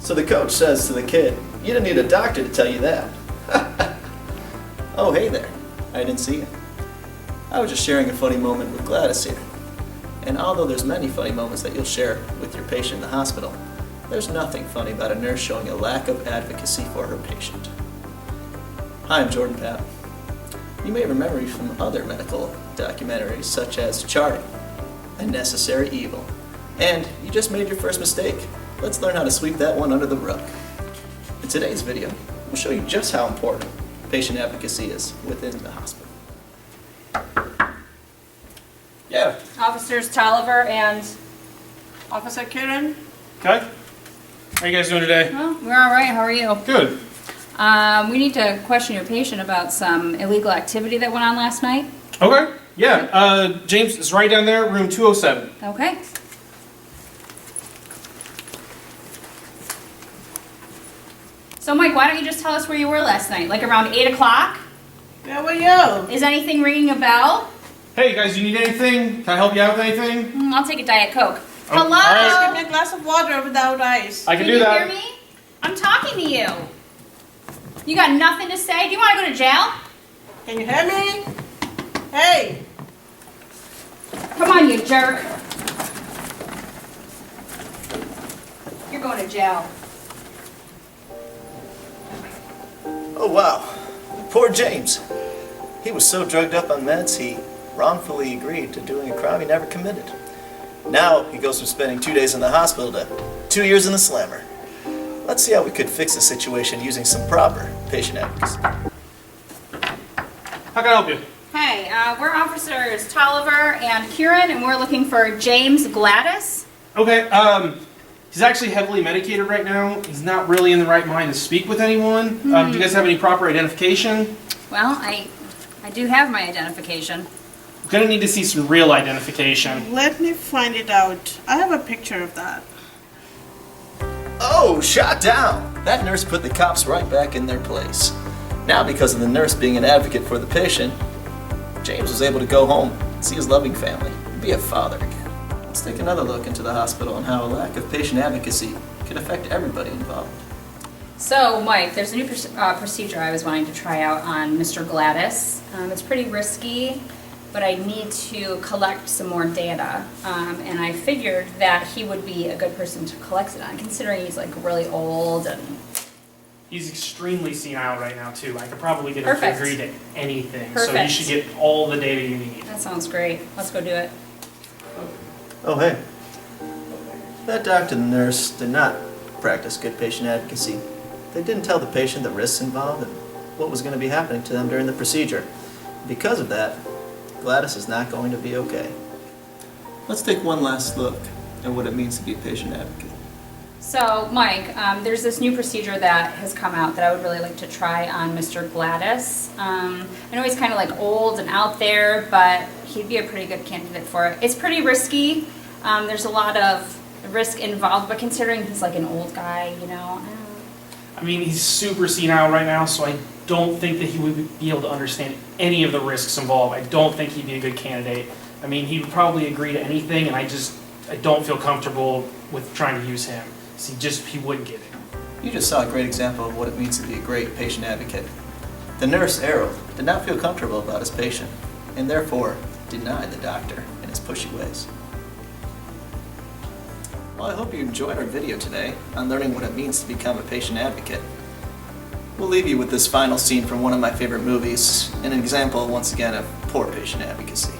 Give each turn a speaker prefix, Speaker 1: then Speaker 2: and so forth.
Speaker 1: So the coach says to the kid, "You didn't need a doctor to tell you that." Oh, hey there. I didn't see you. I was just sharing a funny moment with Gladys here. And although there's many funny moments that you'll share with your patient in the hospital, there's nothing funny about a nurse showing a lack of advocacy for her patient. Hi, I'm Jordan Papp. You may remember me from other medical documentaries such as Charting and Necessary Evil. And you just made your first mistake. Let's learn how to sweep that one under the rug. In today's video, we'll show you just how important patient advocacy is within the hospital.
Speaker 2: Yeah.
Speaker 3: Officers Tolliver and Officer Kieran.
Speaker 2: Okay. How you guys doing today?
Speaker 3: Well, we're all right. How are you?
Speaker 2: Good.
Speaker 3: We need to question your patient about some illegal activity that went on last night.
Speaker 2: Okay. Yeah. James is right down there, room 207.
Speaker 3: Okay. So, Mike, why don't you just tell us where you were last night? Like around 8 o'clock?
Speaker 4: Where were you?
Speaker 3: Is anything ringing a bell?
Speaker 2: Hey, guys, you need anything? Can I help you out with anything?
Speaker 3: I'll take a Diet Coke.
Speaker 2: Oh,
Speaker 3: Hello?
Speaker 2: all right.
Speaker 4: Give me a glass of water without ice.
Speaker 2: I can do
Speaker 3: you
Speaker 2: that.
Speaker 3: hear me? I'm talking to you. You got nothing to say? Do you want to go to jail?
Speaker 4: Can you hear me? Hey!
Speaker 3: Come on, you jerk. You're going to jail.
Speaker 1: Oh wow, poor James. He was so drugged up on meds he wrongfully agreed to doing a crime he never committed. Now he goes from spending 2 days in the hospital to 2 years in the slammer. Let's see how we could fix the situation using some proper patient advocacy.
Speaker 2: How can I help you?
Speaker 3: Hey, we're officers Tolliver and Kieran, and we're looking for James Gladys.
Speaker 2: Okay. He's actually heavily medicated right now. He's not really in the right mind to speak with anyone. Do you guys have any proper identification?
Speaker 3: Well, I do have my identification.
Speaker 2: I'm gonna need to see some real identification.
Speaker 4: Let me find it out. I have a picture of that.
Speaker 1: Oh, shot down! That nurse put the cops right back in their place. Now, because of the nurse being an advocate for the patient, James was able to go home, see his loving family, and be a father again. Let's take another look into the hospital and how a lack of patient advocacy can affect everybody involved.
Speaker 3: So, Mike, there's a new procedure I was wanting to try out on Mr. Gladys. It's pretty risky, but I need to collect some more data, and I figured that he would be a good person to collect it on, considering he's like really old and...
Speaker 2: He's extremely senile right now too. I could probably get him to
Speaker 3: Perfect.
Speaker 2: agree to anything. So you
Speaker 3: Perfect.
Speaker 2: should get all the data you need.
Speaker 3: That sounds great. Let's go do it.
Speaker 1: Oh, hey. That doctor and nurse did not practice good patient advocacy. They didn't tell the patient the risks involved and what was going to be happening to them during the procedure. Because of that, Gladys is not going to be okay. Let's take one last look at what it means to be a patient advocate.
Speaker 3: So, Mike, there's this new procedure that has come out that I would really like to try on Mr. Gladys. I know he's kind of like old and out there, but he'd be a pretty good candidate for it. It's pretty risky. There's a lot of risk involved, but considering he's like an old guy, you know.
Speaker 2: I mean, he's super senile right now, so I don't think that he would be able to understand any of the risks involved. I don't think he'd be a good candidate. I mean, he would probably agree to anything, and I don't feel comfortable with trying to use him. So he wouldn't get it.
Speaker 1: You just saw a great example of what it means to be a great patient advocate. The nurse, Errol, did not feel comfortable about his patient, and therefore denied the doctor in his pushy ways. Well, I hope you enjoyed our video today on learning what it means to become a patient advocate. We'll leave you with this final scene from one of my favorite movies, an example, once again, of poor patient advocacy.